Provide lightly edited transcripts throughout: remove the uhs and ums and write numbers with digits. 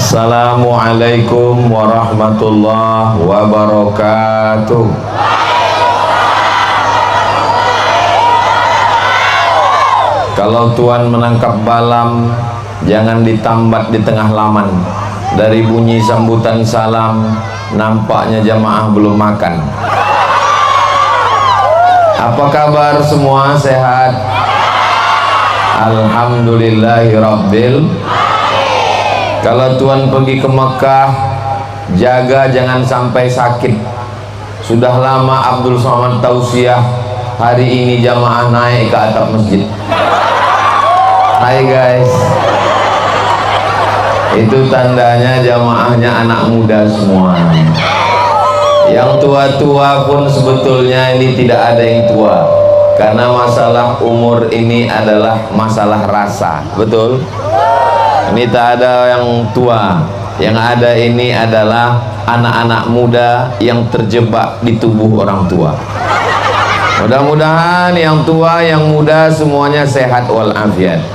Assalamualaikum warahmatullahi wabarakatuh. Kalau Tuan menangkap balam, jangan ditambat di tengah laman. Dari bunyi sambutan salam, nampaknya jamaah belum makan. Apa kabar semua, sehat? Alhamdulillahirabbil. Kalau Tuan pergi ke Mekah, jaga jangan sampai sakit. Sudah lama Abdul Somad tausiah, hari ini jamaah naik ke atap masjid. Hai guys, itu tandanya jamaahnya anak muda semua. Yang tua-tua pun sebetulnya ini tidak ada yang tua, karena masalah umur ini adalah masalah rasa. Betul? Ini tak ada yang tua, yang ada ini adalah anak-anak muda yang terjebak di tubuh orang tua. Mudah-mudahan yang tua, yang muda semuanya sehat walafiat.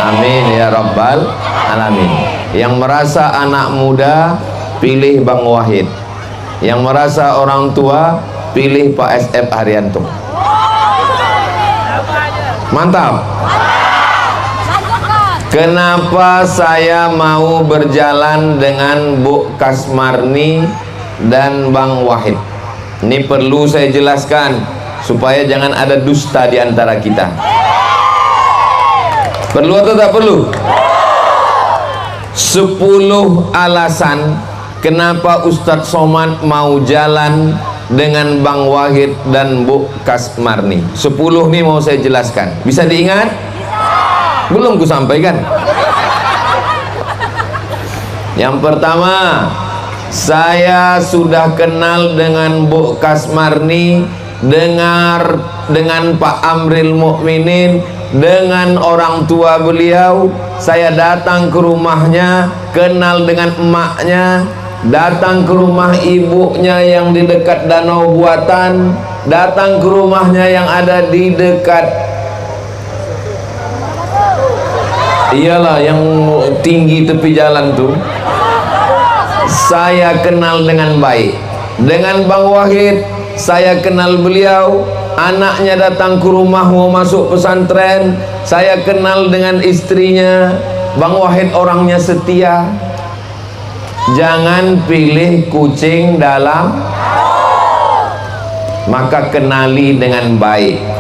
Amin ya rabbal alamin. Yang merasa anak muda, pilih Bang Wahid. Yang merasa orang tua, pilih Pak SF Haryanto. Mantap. Kenapa saya mau berjalan dengan Bu Kasmarni dan Bang Wahid? Ini perlu saya jelaskan supaya jangan ada dusta di antara kita. Perlu atau tak perlu? 10 alasan kenapa Ustadz Somad mau jalan dengan Bang Wahid dan Bu Kasmarni. 10 nih mau saya jelaskan. Bisa diingat? Belum ku sampaikan. Yang pertama, saya sudah kenal dengan Bu Kasmarni, dengan Pak Amril Mukminin, dengan orang tua beliau. Saya datang ke rumahnya, kenal dengan emaknya, datang ke rumah ibunya yang di dekat Danau Buatan, datang ke rumahnya yang ada di dekat, iyalah yang tinggi tepi jalan tuh. Saya kenal dengan baik. Dengan Bang Wahid, saya kenal beliau, anaknya datang ke rumah mau masuk pesantren, saya kenal dengan istrinya. Bang Wahid orangnya setia. Jangan pilih kucing dalam, maka kenali dengan baik.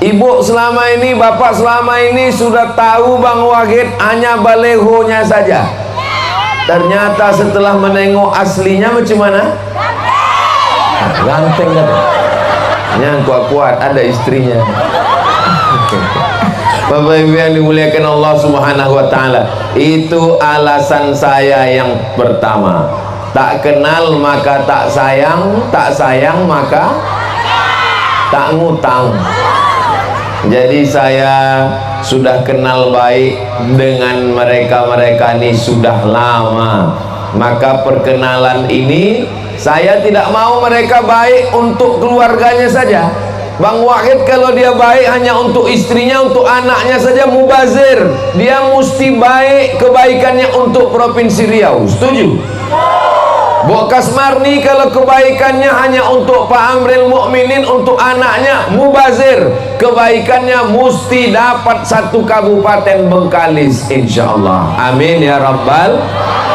Ibu selama ini, bapak selama ini sudah tahu Bang Wahid hanya balehonya saja. Ternyata setelah menengok aslinya macam mana? Ganteng kan? Yang kuat-kuat ada istrinya. Bapak Ibu yang dimuliakan Allah Subhanahu wa taala, itu alasan saya yang pertama. Tak kenal maka tak sayang, tak sayang maka tak ngutang. Jadi saya sudah kenal baik dengan mereka-mereka ini sudah lama. Maka perkenalan ini saya tidak mau mereka baik untuk keluarganya saja. Bang Wahid kalau dia baik hanya untuk istrinya, untuk anaknya saja mubazir. Dia mesti baik kebaikannya untuk Provinsi Riau. Setuju? Bu Kasmarni kalau kebaikannya hanya untuk Pak Amril Mukminin, untuk anaknya mubazir, kebaikannya mesti dapat 1 kabupaten Bengkalis insyaallah. Amin ya rabbal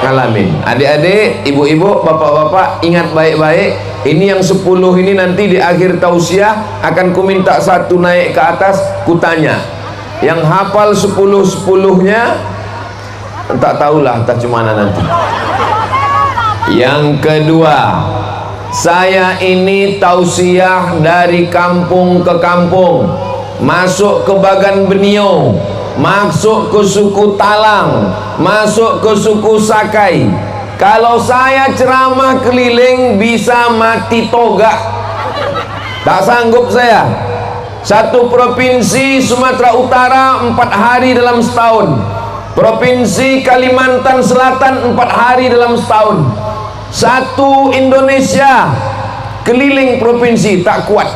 alamin. Adik-adik, ibu-ibu, bapak-bapak, ingat baik-baik. Ini yang 10 ini nanti di akhir tausiah akan ku minta 1 naik ke atas, ku tanya. Yang hafal 10-10-nya tak tahulah tak cemana nanti. Yang kedua, saya ini tausiah dari kampung ke kampung, masuk ke Bagan Benio, masuk ke suku Talang, masuk ke suku Sakai. Kalau saya ceramah keliling bisa mati toga, tak sanggup saya. 1 provinsi Sumatera Utara 4 hari dalam setahun, provinsi Kalimantan Selatan 4 hari dalam setahun. 1 Indonesia keliling provinsi tak kuat.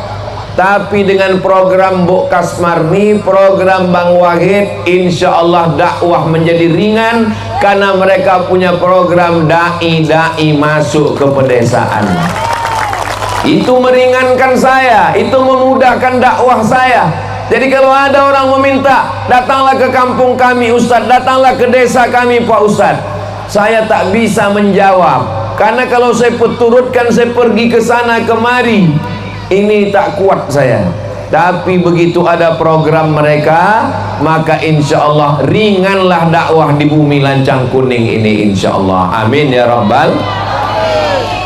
Tapi dengan program Bu Kasmarni, program Bang Wahid, insya Allah dakwah menjadi ringan. karena mereka punya program dai-dai masuk ke pedesaan. Itu meringankan saya, itu memudahkan dakwah saya. Jadi kalau ada orang meminta, datanglah ke kampung kami Ustadz, datanglah ke desa kami Pak Ustadz, saya tak bisa menjawab, karena kalau saya turutkan, saya pergi ke sana kemari, ini tak kuat saya. Tapi begitu ada program mereka, maka insya Allah ringanlah dakwah di bumi Lancang Kuning ini, insya Allah. Amin ya Rabbal.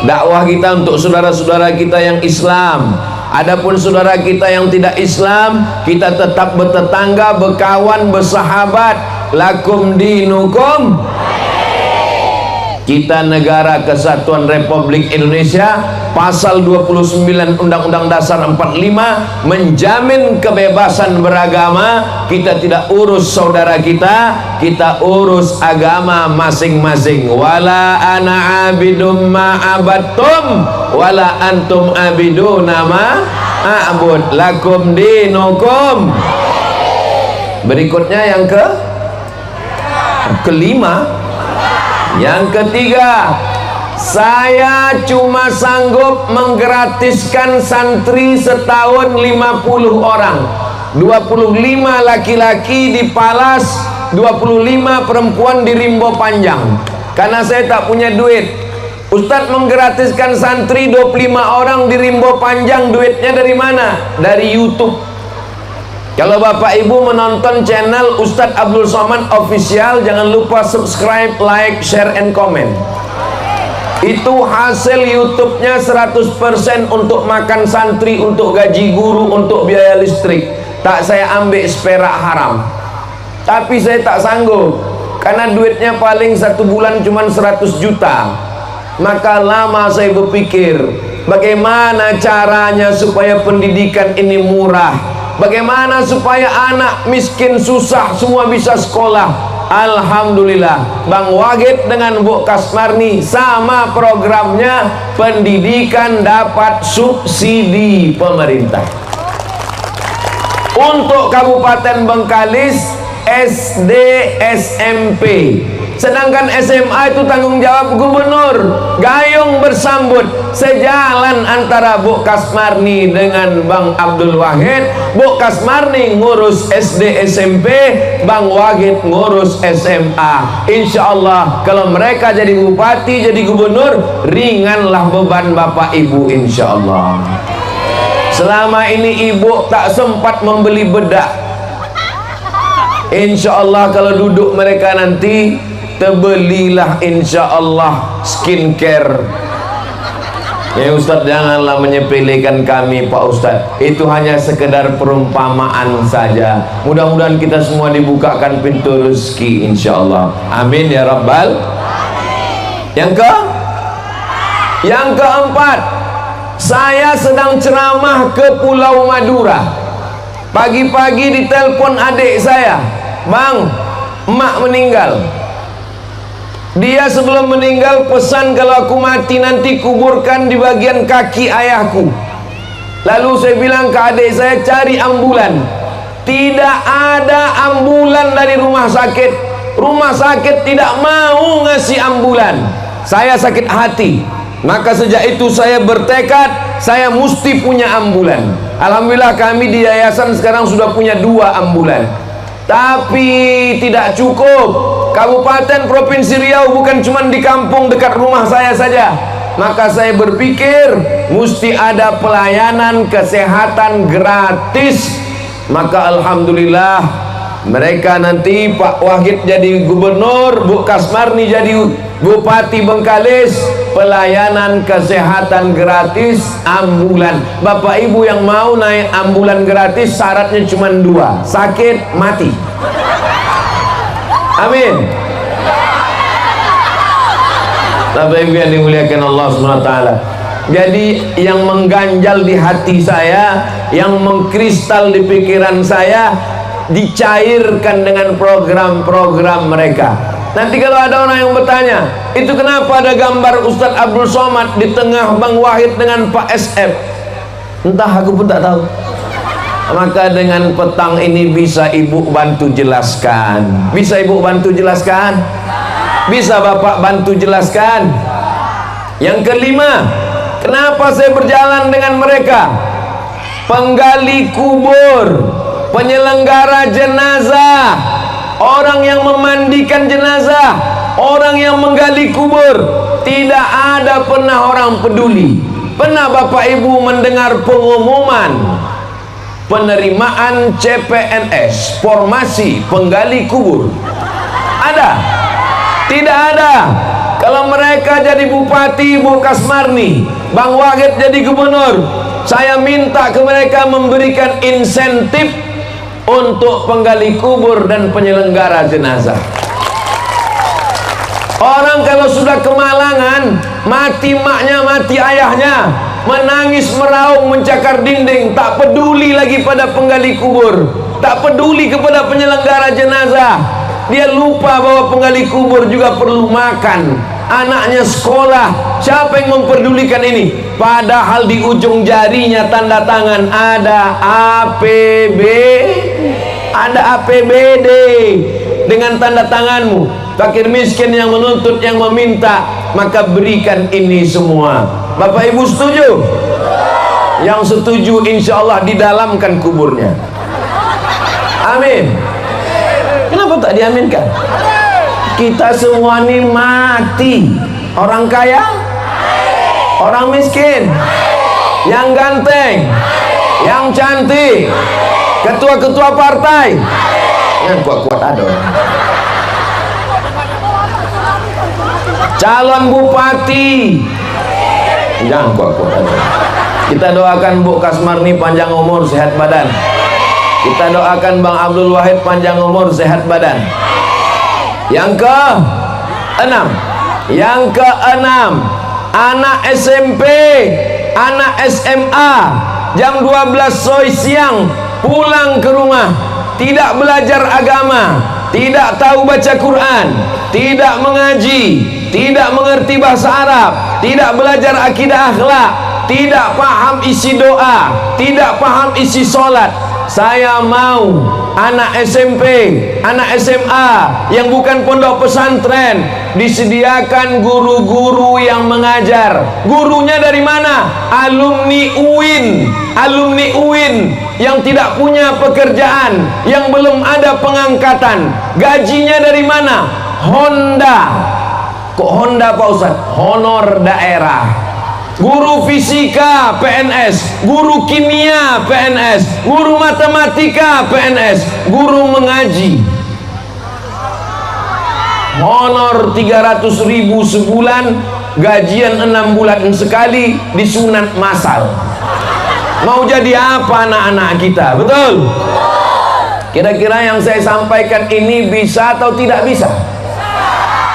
Dakwah kita untuk saudara-saudara kita yang Islam. Adapun saudara kita yang tidak Islam, kita tetap bertetangga, berkawan, bersahabat. Lakum dinukum. Kita negara Kesatuan Republik Indonesia, pasal 29 Undang-Undang Dasar 45 menjamin kebebasan beragama. Kita tidak urus saudara kita, kita urus agama masing-masing. Wala ana abidum ma abattum wala antum abiduna ma a'bud lakum dinukum. Berikutnya yang kelima. Yang ketiga, saya cuma sanggup menggratiskan santri setahun 50 orang, 25 laki-laki di Palas, 25 perempuan di Rimbo Panjang, karena saya tak punya duit. Ustadz menggratiskan santri 25 orang di Rimbo Panjang, duitnya dari mana? Dari YouTube. Kalau Bapak Ibu menonton channel Ustadz Abdul Somad Official, jangan lupa subscribe, like, share, and comment. Itu hasil YouTube-nya 100% untuk makan santri, untuk gaji guru, untuk biaya listrik. Tak saya ambil seperak haram. Tapi saya tak sanggup, karena duitnya paling satu bulan cuma 100 juta. Maka lama saya berpikir, bagaimana caranya supaya pendidikan ini murah, bagaimana supaya anak miskin susah semua bisa sekolah. Alhamdulillah, Bang Wagid dengan Bu Kasmarni sama programnya, pendidikan dapat subsidi pemerintah. Untuk Kabupaten Bengkalis SD SMP, sedangkan SMA itu tanggung jawab gubernur. Gayung bersambut, sejalan antara Bu Kasmarni dengan Bang Abdul Wahid. Bu Kasmarni ngurus SD SMP, Bang Wahid ngurus SMA. Insya Allah kalau mereka jadi bupati, jadi gubernur, ringanlah beban Bapak Ibu, insya Allah. Selama ini ibu tak sempat membeli bedak. Insya Allah kalau duduk mereka nanti, terbelilah insya Allah skincare. Ya Ustadz, janganlah menyepelekan kami Pak Ustadz, itu hanya sekedar perumpamaan saja. Mudah-mudahan kita semua dibukakan pintu rezeki insya Allah. Amin ya Rabbal. Yang keempat, saya sedang ceramah ke Pulau Madura. Pagi-pagi ditelepon adik saya, Bang, emak meninggal. Dia sebelum meninggal pesan kalau aku mati nanti kuburkan di bagian kaki ayahku. Lalu saya bilang ke adik saya, cari ambulan. Tidak ada ambulan dari rumah sakit. Rumah sakit tidak mau ngasih ambulan. Saya sakit hati. Maka sejak itu saya bertekad, saya mesti punya ambulan. Alhamdulillah kami di yayasan sekarang sudah punya 2 ambulan. Tapi tidak cukup. Kabupaten Provinsi Riau bukan cuma di kampung dekat rumah saya saja. Maka saya berpikir mesti ada pelayanan kesehatan gratis. Maka alhamdulillah mereka nanti Pak Wahid jadi gubernur, Bu Kasmarni jadi Bupati Bengkalis, pelayanan kesehatan gratis ambulan. Bapak Ibu yang mau naik ambulan gratis syaratnya cuma 2, sakit mati. Amin. Bapak Ibu yang dimuliakan Allah SWT. Jadi yang mengganjal di hati saya, yang mengkristal di pikiran saya, dicairkan dengan program-program mereka. Nanti kalau ada orang yang bertanya, itu kenapa ada gambar Ustadz Abdul Somad di tengah Bang Wahid dengan Pak SF? Entah, aku pun tak tahu. Maka dengan petang ini bisa ibu bantu jelaskan. Bisa ibu bantu jelaskan? Bisa Bapak bantu jelaskan? Yang kelima, kenapa saya berjalan dengan mereka? Penggali kubur, penyelenggara jenazah, orang yang memandikan jenazah, orang yang menggali kubur, tidak ada pernah orang peduli. Pernah Bapak Ibu mendengar pengumuman penerimaan CPNS, formasi penggali kubur? Ada? Tidak ada. Kalau mereka jadi bupati Bu Kasmarni, Bang Wahid jadi gubernur, saya minta ke mereka memberikan insentif untuk penggali kubur dan penyelenggara jenazah. Orang kalau sudah kemalangan, mati maknya, mati ayahnya, menangis meraung mencakar dinding, tak peduli lagi pada penggali kubur, tak peduli kepada penyelenggara jenazah. Dia lupa bahwa penggali kubur juga perlu makan, anaknya sekolah. Siapa yang memperdulikan ini? Padahal di ujung jarinya tanda tangan ada APB, ada APBD dengan tanda tanganmu. Fakir miskin yang menuntut, yang meminta, maka berikan ini semua. Bapak Ibu setuju? Yang setuju insya Allah didalamkan kuburnya. Amin. Kenapa tak diaminkan? Kita semua ini mati. Orang kaya, orang miskin, yang ganteng, yang cantik, ketua-ketua partai, yang kuat-kuat ada, calon bupati, jangan kuat-kuat ada. Kita doakan Bu Kasmarni panjang umur, sehat badan. Kita doakan Bang Abdul Wahid panjang umur, sehat badan. Yang keenam, anak SMP, anak SMA, jam 12 sore siang pulang ke rumah, tidak belajar agama, tidak tahu baca Quran, tidak mengaji, tidak mengerti bahasa Arab, tidak belajar akidah akhlak, tidak paham isi doa, tidak paham isi sholat. Saya mau anak SMP, anak SMA yang bukan pondok pesantren disediakan guru-guru yang mengajar. Gurunya dari mana? Alumni UIN yang tidak punya pekerjaan, yang belum ada pengangkatan. Gajinya dari mana? Honda. Kok Honda Pak Ustadz? Honor daerah. Guru fisika PNS, guru kimia PNS, guru matematika PNS, guru mengaji. Honor 300.000 sebulan, gajian 6 bulan sekali, disunat massal. Mau jadi apa anak-anak kita? Betul? Kira-kira yang saya sampaikan ini bisa atau tidak bisa?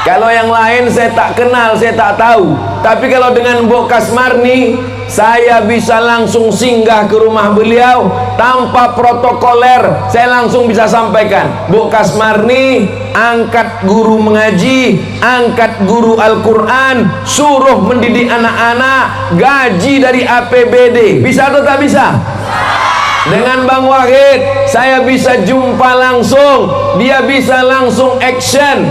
Kalau yang lain saya tak kenal, saya tak tahu. Tapi kalau dengan Bu Kasmarni, saya bisa langsung singgah ke rumah beliau tanpa protokoler. Saya langsung bisa sampaikan, Bu Kasmarni angkat guru mengaji, angkat guru Al-Quran, suruh mendidik anak-anak, gaji dari APBD. Bisa atau tak bisa? Dengan Bang Wahid saya bisa jumpa langsung, dia bisa langsung action.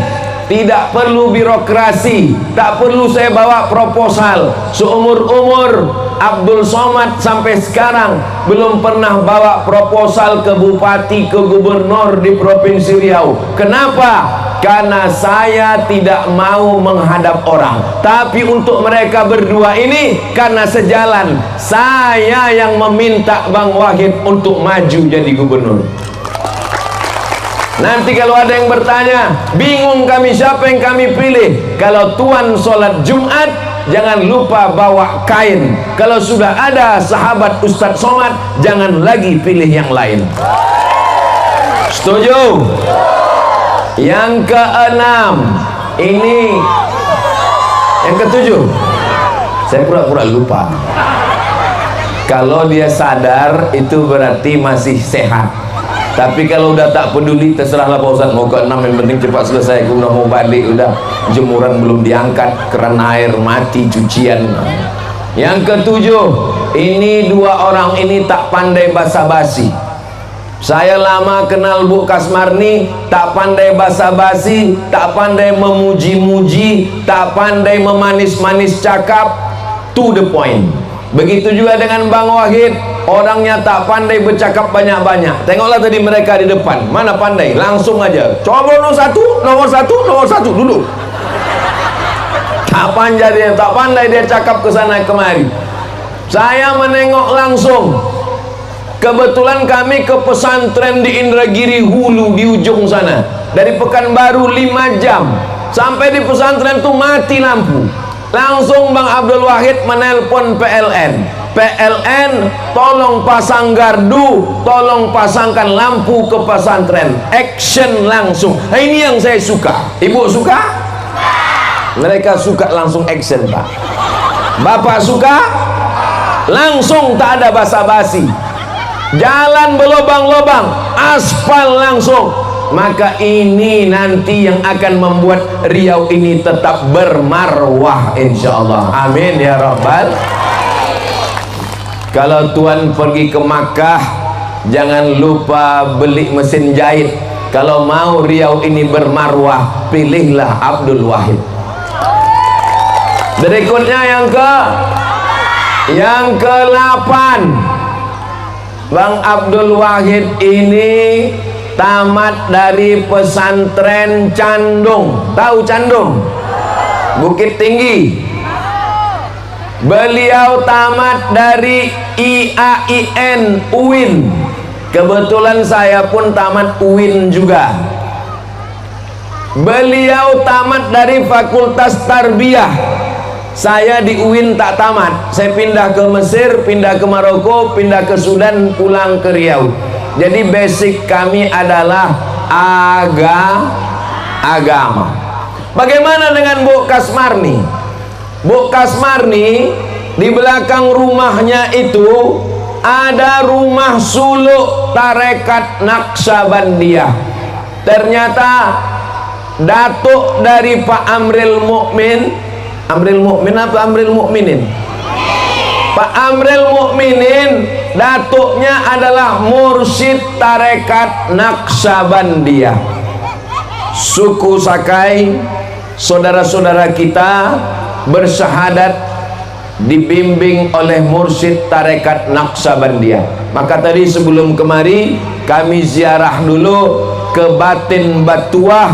Tidak perlu birokrasi, tak perlu saya bawa proposal. Seumur-umur Abdul Somad sampai sekarang belum pernah bawa proposal ke bupati, ke gubernur di Provinsi Riau. Kenapa? Karena saya tidak mau menghadap orang. Tapi untuk mereka berdua ini, karena sejalan, saya yang meminta Bang Wahid untuk maju jadi gubernur. Nanti kalau ada yang bertanya, bingung kami siapa yang kami pilih. Kalau tuan sholat Jumat, jangan lupa bawa kain. Kalau sudah ada sahabat Ustadz Somad, jangan lagi pilih yang lain. Setuju? Yang keenam, ini yang ketujuh. Saya pura-pura lupa. Kalau dia sadar, itu berarti masih sehat. Tapi kalau udah tak peduli, terserahlah Pak Ustadz. Mau ke 6, yang penting cepat selesai. Aku udah mau balik, udah jemuran belum diangkat, keran air mati, cucian. Yang ketujuh, ini dua orang ini tak pandai basa-basi. Saya lama kenal Bu Kasmarni, tak pandai basa-basi, tak pandai memuji-muji, tak pandai memanis-manis cakap, to the point. Begitu juga dengan Bang Wahid, orangnya tak pandai bercakap banyak-banyak. Tengoklah tadi mereka di depan, mana pandai, langsung aja coba nomor satu duduk. Tak pandai dia cakap ke sana kemari. Saya menengok langsung. Kebetulan kami ke pesantren di Indragiri Hulu di ujung sana. Dari Pekanbaru 5 jam. Sampai di pesantren itu mati lampu. Langsung Bang Abdul Wahid menelpon PLN. PLN tolong pasang gardu, tolong pasangkan lampu ke pesantren. Action langsung. Nah, ini yang saya suka. Ibu suka? Mereka suka langsung action, Pak. Bapak suka? Langsung, tak ada basa-basi. Jalan berlobang-lobang, aspal langsung. Maka ini nanti yang akan membuat Riau ini tetap bermarwah, insyaallah. Amin ya rabbal. Kalau tuan pergi ke Makkah, jangan lupa beli mesin jahit. Kalau mau Riau ini bermarwah, pilihlah Abdul Wahid. Berikutnya yang ke-8, Bang Abdul Wahid ini tamat dari pesantren Candung. Tahu Candung? Bukit Tinggi. Beliau tamat dari IAIN UIN. Kebetulan saya pun tamat UIN juga. Beliau tamat dari Fakultas Tarbiyah. Saya di UIN tak tamat. Saya pindah ke Mesir, pindah ke Maroko, pindah ke Sudan, pulang ke Riau. Jadi basic kami adalah agama. Bagaimana dengan Bu Kasmarni? Bu Kasmarni di belakang rumahnya itu ada rumah suluk tarekat Naqsabandiyah. Ternyata datuk dari Pak Amril Mukmin, Amril Mukmin apa Amril Mukminin? Pak Amril Mukminin, datuknya adalah mursyid tarekat Naqsabandiyah. Suku Sakai, saudara-saudara kita bersyahadat dibimbing oleh mursyid tarekat Naqsabandiyah. Maka tadi sebelum kemari kami ziarah dulu ke Batin Batuah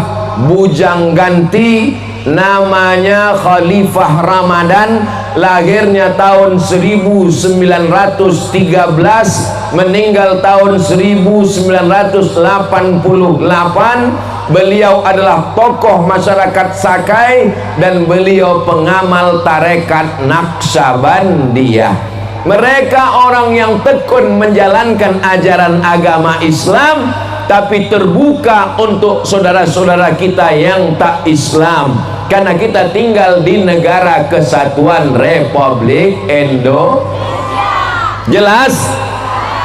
Bujang Ganti, namanya Khalifah Ramadan, lahirnya tahun 1913, meninggal tahun 1988. Beliau adalah tokoh masyarakat Sakai dan beliau pengamal tarekat Naqsabandiyah. Mereka orang yang tekun menjalankan ajaran agama Islam, tapi terbuka untuk saudara-saudara kita yang tak Islam, karena kita tinggal di negara kesatuan Republik Indonesia. Jelas?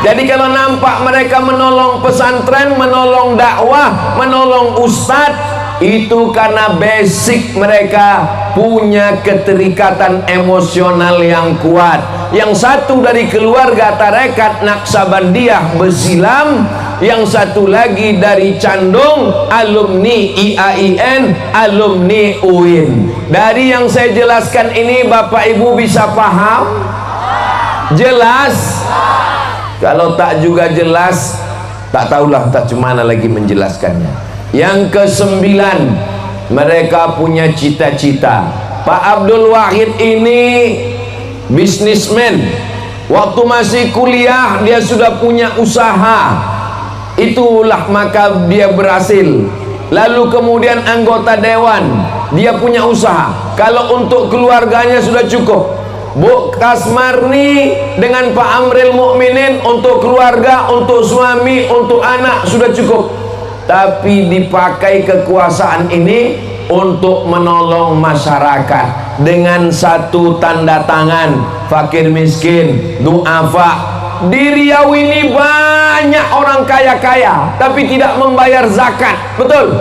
Jadi kalau nampak mereka menolong pesantren, menolong dakwah, menolong ustadz, itu karena basic mereka punya keterikatan emosional yang kuat. Yang satu dari keluarga tarekat Naqsabandiyah Besilam, yang satu lagi dari Candung, alumni IAIN, alumni UIN. Dari yang saya jelaskan ini Bapak Ibu bisa paham? Jelas? Kalau tak juga jelas, tak tahulah tak cemana lagi menjelaskannya. Yang ke-9, mereka punya cita-cita. Pak Abdul Wahid ini bisnismen. Waktu masih kuliah dia sudah punya usaha. Itulah maka dia berhasil. Lalu kemudian anggota dewan, dia punya usaha. Kalau untuk keluarganya sudah cukup. Bu Kasmarni dengan Pak Amril Mukminin untuk keluarga, untuk suami, untuk anak sudah cukup. Tapi dipakai kekuasaan ini untuk menolong masyarakat dengan satu tanda tangan, fakir miskin, du'afa. Di Riau ini banyak orang kaya-kaya tapi tidak membayar zakat. Betul?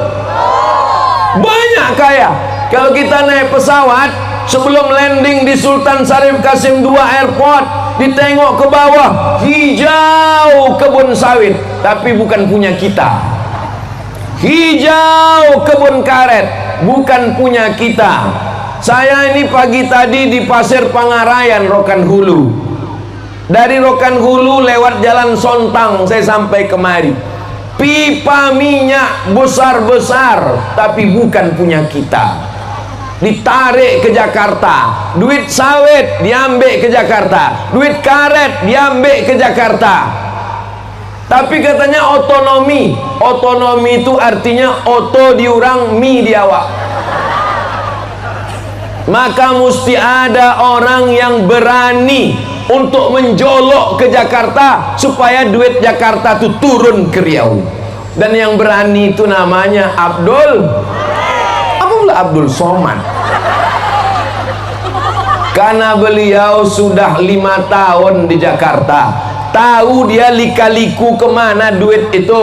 Banyak kaya. Kalau kita naik pesawat, sebelum landing di Sultan Syarif Kasim II Airport, ditengok ke bawah, hijau kebun sawit. tapi bukan punya kita. Hijau kebun karet bukan punya kita. Saya ini pagi tadi di Pasir Pangarayan, Rokan Hulu. Dari Rokan Hulu lewat Jalan Sontang saya sampai kemari. Pipa minyak besar-besar tapi bukan punya kita. Ditarik ke Jakarta, duit sawit diambil ke Jakarta, duit karet diambil ke Jakarta. Tapi katanya otonomi. Otonomi itu artinya oto diurang, mi di awak. Maka mesti ada orang yang berani untuk menjolok ke Jakarta supaya duit Jakarta itu turun ke Riau. Dan yang berani itu namanya Abdul Somad. Karena beliau sudah 5 tahun di Jakarta, tahu dia lika-liku kemana duit itu,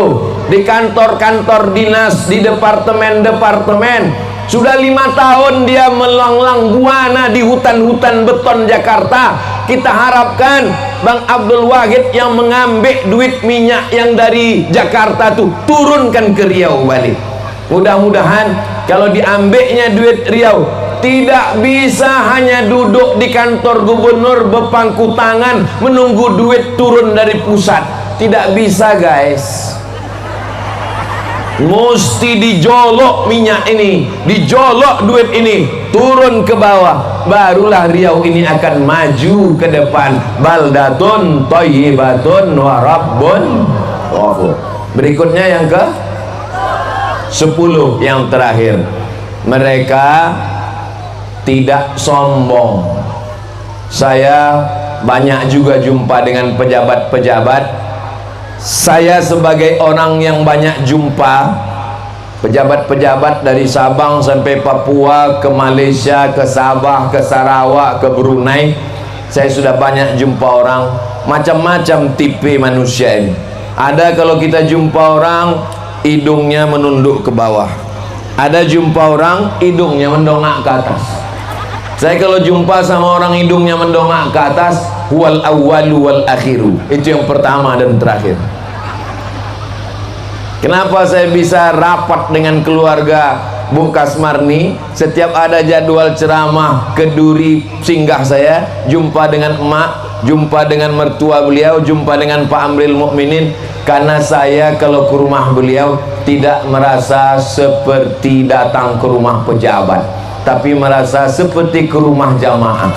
di kantor-kantor dinas, di departemen-departemen. Sudah 5 tahun dia melanglang buana di hutan-hutan beton Jakarta. Kita harapkan Bang Abdul Wahid yang mengambil duit minyak yang dari Jakarta tuh turunkan ke Riau balik. Mudah-mudahan kalau diambilnya duit Riau, tidak bisa hanya duduk di kantor gubernur berpangku tangan menunggu duit turun dari pusat. Tidak bisa guys, mesti dijolok minyak ini, dijolok duit ini turun ke bawah, barulah Riau ini akan maju ke depan. Baldatun thayyibatun wa rabbun ghafur. Berikutnya yang ke 10, yang terakhir, mereka tidak sombong. Saya banyak juga jumpa dengan pejabat-pejabat. Saya sebagai orang yang banyak jumpa pejabat-pejabat dari Sabang sampai Papua, ke Malaysia, ke Sabah, ke Sarawak, ke Brunei. Saya sudah banyak jumpa orang, macam-macam tipe manusia ini. Ada kalau kita jumpa orang hidungnya menunduk ke bawah, ada jumpa orang hidungnya mendongak ke atas. Saya kalau jumpa sama orang hidungnya mendongak ke atas, wal awwalu wal akhiru, itu yang pertama dan terakhir. Kenapa saya bisa rapat dengan keluarga Bu Kasmarni? Setiap ada jadwal ceramah ke Duri singgah saya, jumpa dengan emak, jumpa dengan mertua beliau, jumpa dengan Pak Amril Mukminin. Karena saya kalau ke rumah beliau tidak merasa seperti datang ke rumah pejabat, tapi merasa seperti ke rumah jamaah.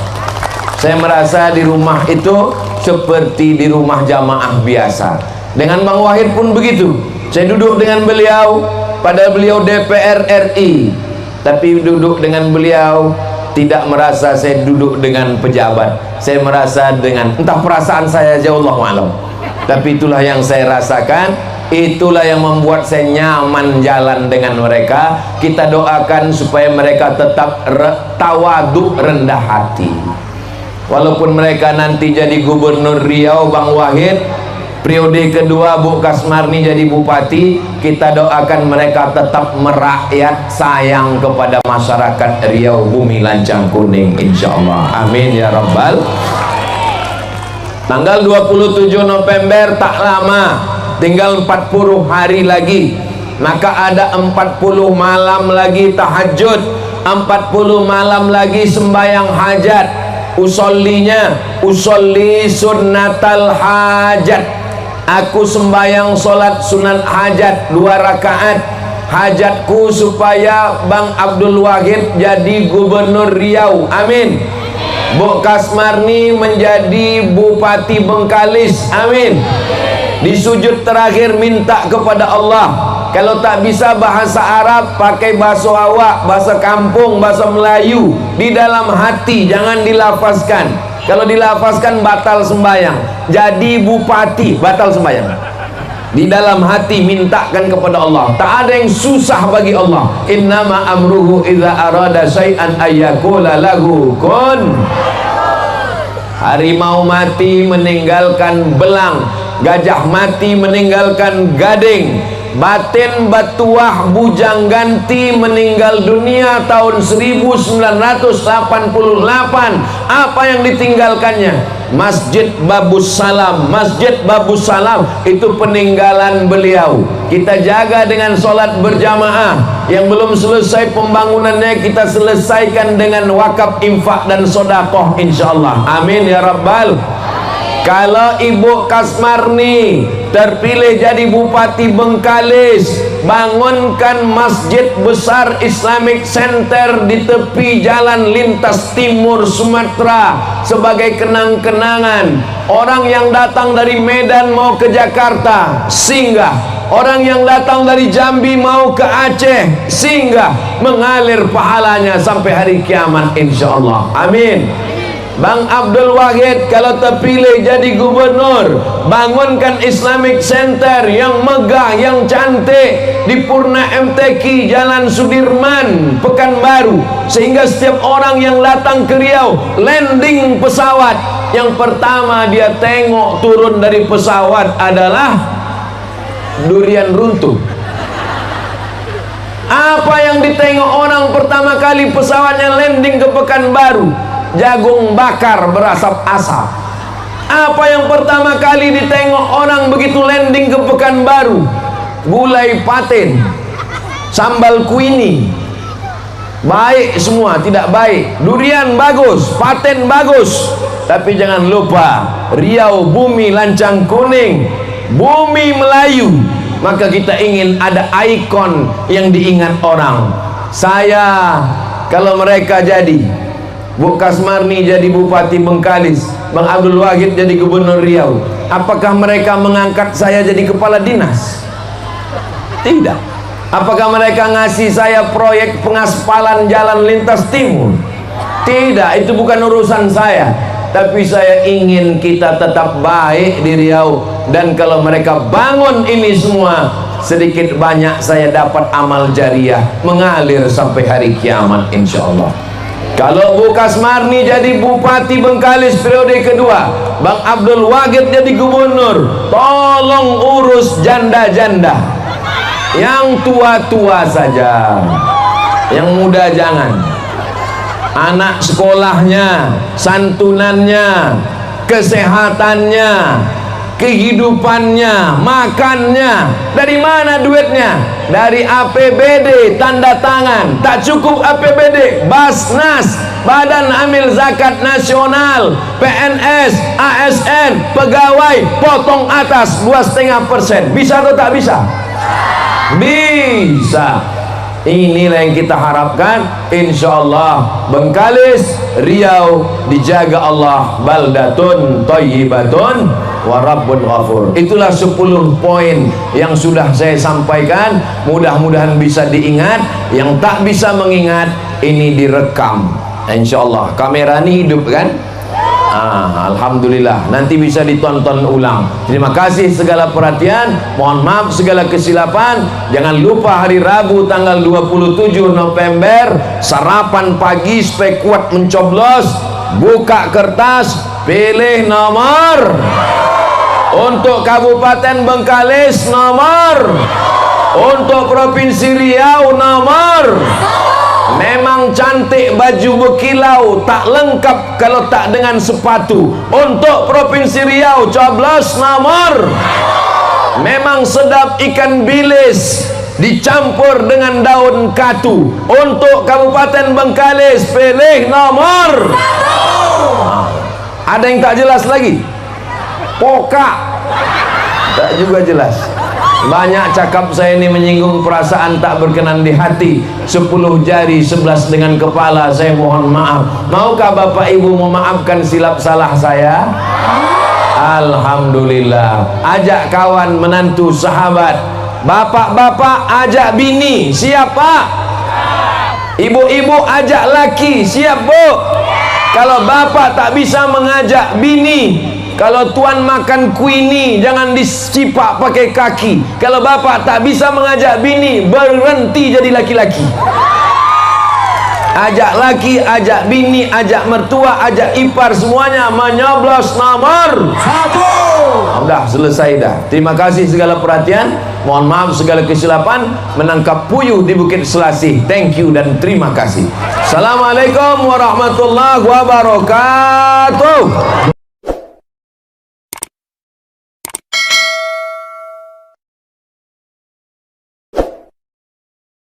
Saya merasa di rumah itu seperti di rumah jamaah biasa. Dengan Bang Wahid pun begitu. Saya duduk dengan beliau, padahal beliau DPR RI, tapi duduk dengan beliau tidak merasa saya duduk dengan pejabat. Saya merasa dengan, entah perasaan saya aja, Allahu a'lam, tapi itulah yang saya rasakan. Itulah yang membuat saya nyaman jalan dengan mereka. Kita doakan supaya mereka tetap tawadhu, rendah hati. Walaupun mereka nanti jadi gubernur Riau, Bang Wahid, periode kedua Bu Kasmarni jadi bupati, kita doakan mereka tetap merakyat, sayang kepada masyarakat Riau, bumi lancang kuning, insyaallah. Amin ya rabbal. Tanggal 27 November tak lama, tinggal 40 hari lagi, maka ada 40 malam lagi tahajud, 40 malam lagi sembahyang hajat. Usolli sunnatal hajat, aku sembahyang solat sunat hajat 2 rakaat. Hajatku supaya Bang Abdul Wahid jadi gubernur Riau, amin. Bu Kasmarni menjadi bupati Bengkalis, amin. Di sujud terakhir minta kepada Allah, kalau tak bisa bahasa Arab, pakai bahasa awak, bahasa kampung, bahasa Melayu. Di dalam hati, jangan dilafazkan. Kalau dilafazkan batal sembahyang. Jadi bupati batal sembahyang. Di dalam hati mintakan kepada Allah. Tak ada yang susah bagi Allah. Innama amruhu idza arada syai'an ayyaqula lahu kun. Harimau mati meninggalkan belang, gajah mati meninggalkan gading, batin batuah bujang ganti meninggal dunia tahun 1988. Apa yang ditinggalkannya? Masjid Babus Salam. Masjid Babus Salam itu peninggalan beliau. Kita jaga dengan sholat berjamaah. Yang belum selesai pembangunannya kita selesaikan dengan wakaf, infak dan sodakoh insyaallah. Amin ya rabbal. Kalau Ibu Kasmarni terpilih jadi Bupati Bengkalis, bangunkan masjid besar Islamic Center di tepi jalan lintas timur Sumatera sebagai kenang-kenangan. Orang yang datang dari Medan mau ke Jakarta singgah, orang yang datang dari Jambi mau ke Aceh singgah, mengalir pahalanya sampai hari kiamat insyaallah. Amin. Bang Abdul Wahid kalau terpilih jadi gubernur, bangunkan Islamic Center yang megah, yang cantik di Purna MTQ Jalan Sudirman, Pekanbaru, sehingga setiap orang yang datang ke Riau landing pesawat, yang pertama dia tengok turun dari pesawat adalah durian runtuh. Apa yang ditengok orang pertama kali pesawatnya landing ke Pekanbaru? Jagung bakar berasap-asap. Apa yang pertama kali ditengok orang begitu landing ke Pekanbaru? Gulai patin, sambal kuini, baik semua, tidak baik. Durian bagus, patin bagus, tapi jangan lupa Riau bumi lancang kuning, bumi Melayu. Maka kita ingin ada ikon yang diingat orang. Saya kalau mereka jadi Bu Kasmarni jadi Bupati Bengkalis, Bang Abdul Wahid jadi Gubernur Riau, apakah mereka mengangkat saya jadi kepala dinas? Tidak. Apakah mereka ngasih saya proyek pengaspalan jalan lintas timur? Tidak, itu bukan urusan saya. Tapi saya ingin kita tetap baik di Riau. Dan kalau mereka bangun ini semua, sedikit banyak saya dapat amal jariah mengalir sampai hari kiamat insyaallah. Kalau Bu Kasmarni jadi Bupati Bengkalis periode kedua, Bang Abdul Wahid jadi gubernur, tolong urus janda-janda, yang tua-tua saja, yang muda jangan. Anak sekolahnya, santunannya, kesehatannya, kehidupannya, makannya, dari mana duitnya? Dari APBD, tanda tangan. Tak cukup APBD, Basnas, Badan Amil Zakat Nasional, PNS, ASN, pegawai, potong atas 2,5%. Bisa atau tak bisa? Bisa. Inilah yang kita harapkan. Insyaallah Bengkalis, Riau dijaga Allah, baldatun thayyibatun wa rabbun ghafur. Itulah 10 poin yang sudah saya sampaikan. Mudah-mudahan bisa diingat. Yang tak bisa mengingat, ini direkam. Insyaallah kamera ini hidup kan? Alhamdulillah, nanti bisa ditonton ulang. Terima kasih segala perhatian, mohon maaf segala kesilapan. Jangan lupa hari Rabu tanggal 27 November sarapan pagi supaya kuat mencoblos. Buka kertas, pilih nomor. Untuk Kabupaten Bengkalis nomor, untuk Provinsi Riau nomor. Memang cantik baju berkilau, tak lengkap kalau tak dengan sepatu. Untuk Provinsi Riau coblos nomor. Memang sedap ikan bilis dicampur dengan daun katu. Untuk Kabupaten Bengkalis pilih nomor. Ada yang tak jelas lagi? Pokak tak juga jelas. Banyak cakap saya ini menyinggung perasaan tak berkenan di hati. 10 jari 11 dengan kepala, saya mohon maaf. Maukah Bapak Ibu memaafkan silap salah saya? Alhamdulillah. Ajak kawan, menantu, sahabat. Bapak-bapak ajak bini, siapa? Ibu-ibu ajak laki, siap Bu? Kalau bapak tak bisa mengajak bini, kalau tuan makan kuini jangan dicipak pakai kaki. Kalau bapak tak bisa mengajak bini, berhenti jadi laki-laki. Ajak laki, ajak bini, ajak mertua, ajak ipar, semuanya menyoblos nomor 1. Udah selesai dah. Terima kasih segala perhatian. Mohon maaf segala kesilapan. Menangkap puyuh di Bukit Selasih. Thank you dan terima kasih. Assalamualaikum warahmatullahi wabarakatuh.